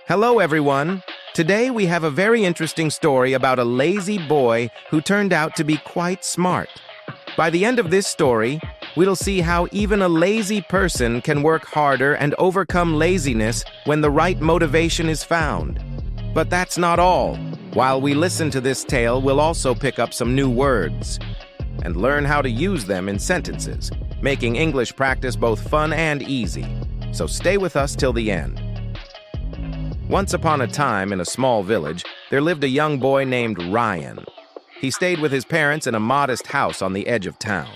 Hello, everyone. Today we have a very interesting story about a lazy boy who turned out to be quite smart. By the end of this story, we'll see how even a lazy person can work harder and overcome laziness when the right motivation is found. But that's not all. While we listen to this tale, we'll also pick up some new words and learn how to use them in sentences, making English practice both fun and easy. So stay with us till the end. Once upon a time, in a small village, there lived a young boy named Ryan. He stayed with his parents in a modest house on the edge of town.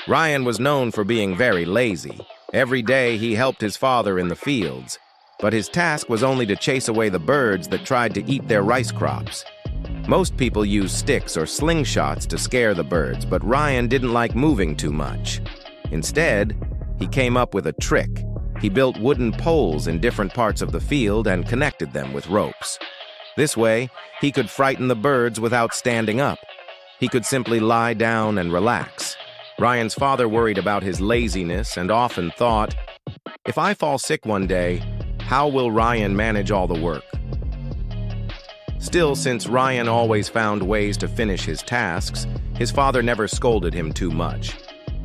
Ryan was known for being very lazy. Every day he helped his father in the fields, but his task was only to chase away the birds that tried to eat their rice crops. Most people use sticks or slingshots to scare the birds, but Ryan didn't like moving too much. Instead, he came up with a trick. He built wooden poles in different parts of the field and connected them with ropes. This way, he could frighten the birds without standing up. He could simply lie down and relax. Ryan's father worried about his laziness and often thought, "If I fall sick one day, how will Ryan manage all the work?" Still, since Ryan always found ways to finish his tasks, his father never scolded him too much.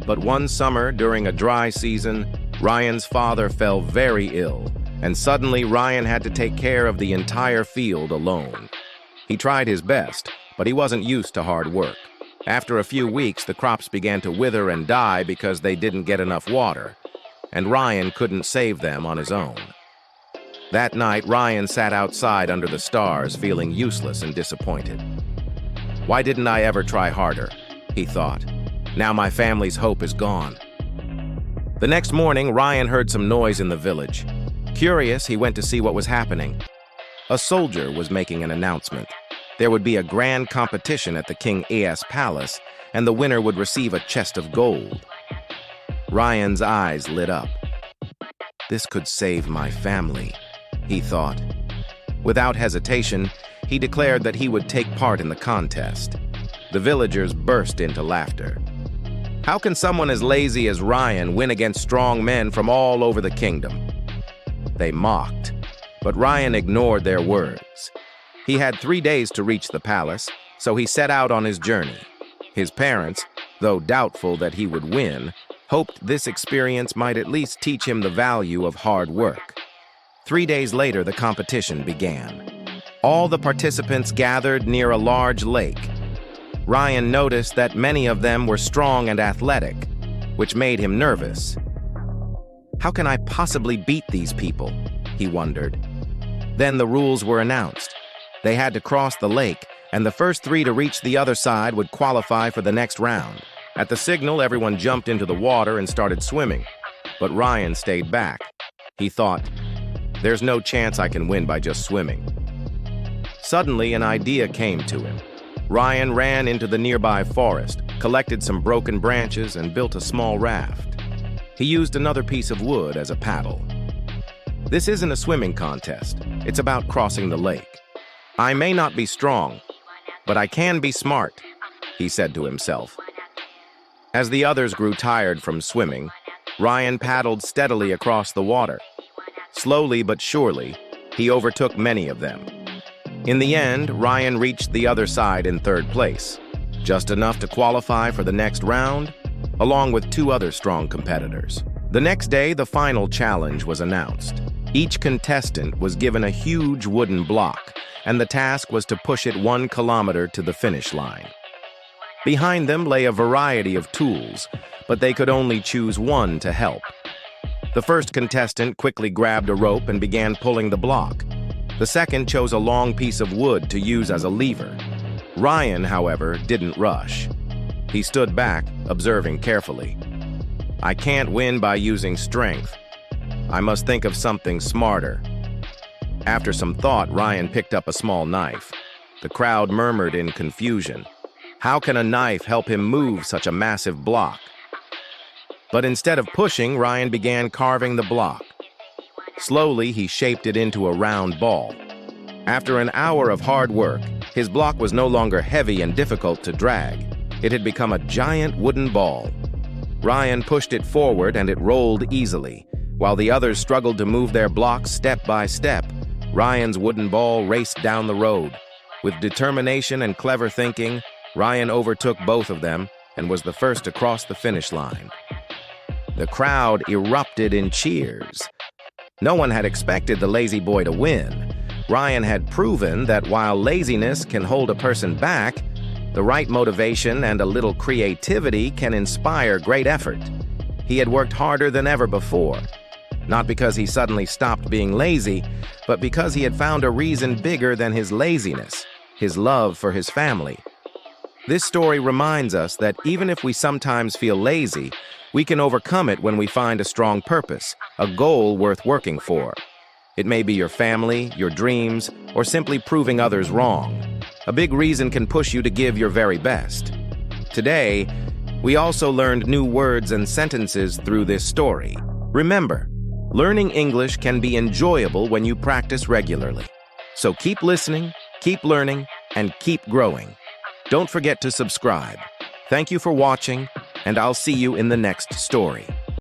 But one summer, during a dry season, Ryan's father fell very ill, and suddenly Ryan had to take care of the entire field alone. He tried his best, but he wasn't used to hard work. After a few weeks, the crops began to wither and die because they didn't get enough water, and Ryan couldn't save them on his own. That night, Ryan sat outside under the stars, feeling useless and disappointed. "Why didn't I ever try harder?" he thought. "Now my family's hope is gone." The next morning, Ryan heard some noise in the village. Curious, he went to see what was happening. A soldier was making an announcement. There would be a grand competition at the King E's palace, and the winner would receive a chest of gold. Ryan's eyes lit up. "This could save my family," he thought. Without hesitation, he declared that he would take part in the contest. The villagers burst into laughter. How can someone as lazy as Ryan win against strong men from all over the kingdom? They mocked, but Ryan ignored their words. He had 3 days to reach the palace, so he set out on his journey. His parents, though doubtful that he would win, hoped this experience might at least teach him the value of hard work. 3 days later, the competition began. All the participants gathered near a large lake. Ryan noticed that many of them were strong and athletic, which made him nervous. How can I possibly beat these people? He wondered. Then the rules were announced. They had to cross the lake, and the first 3 to reach the other side would qualify for the next round. At the signal, everyone jumped into the water and started swimming, but Ryan stayed back. He thought, "There's no chance I can win by just swimming." Suddenly, an idea came to him. Ryan ran into the nearby forest, collected some broken branches, and built a small raft. He used another piece of wood as a paddle. "This isn't a swimming contest. It's about crossing the lake. I may not be strong, but I can be smart," he said to himself. As the others grew tired from swimming, Ryan paddled steadily across the water. Slowly but surely, he overtook many of them. In the end, Ryan reached the other side in 3rd place, just enough to qualify for the next round, along with 2 other strong competitors. The next day, the final challenge was announced. Each contestant was given a huge wooden block, and the task was to push it 1 kilometer to the finish line. Behind them lay a variety of tools, but they could only choose one to help. The first contestant quickly grabbed a rope and began pulling the block. The second chose a long piece of wood to use as a lever. Ryan, however, didn't rush. He stood back, observing carefully. "I can't win by using strength. I must think of something smarter." After some thought, Ryan picked up a small knife. The crowd murmured in confusion. How can a knife help him move such a massive block? But instead of pushing, Ryan began carving the block. Slowly, he shaped it into a round ball. After an hour of hard work, his block was no longer heavy and difficult to drag. It had become a giant wooden ball. Ryan pushed it forward and it rolled easily. While the others struggled to move their blocks step by step, Ryan's wooden ball raced down the road. With determination and clever thinking, Ryan overtook both of them and was the first to cross the finish line. The crowd erupted in cheers. No one had expected the lazy boy to win. Ryan had proven that while laziness can hold a person back, the right motivation and a little creativity can inspire great effort. He had worked harder than ever before, not because he suddenly stopped being lazy, but because he had found a reason bigger than his laziness, his love for his family. This story reminds us that even if we sometimes feel lazy, we can overcome it when we find a strong purpose, a goal worth working for. It may be your family, your dreams, or simply proving others wrong. A big reason can push you to give your very best. Today, we also learned new words and sentences through this story. Remember, learning English can be enjoyable when you practice regularly. So keep listening, keep learning, and keep growing. Don't forget to subscribe. Thank you for watching, and I'll see you in the next story.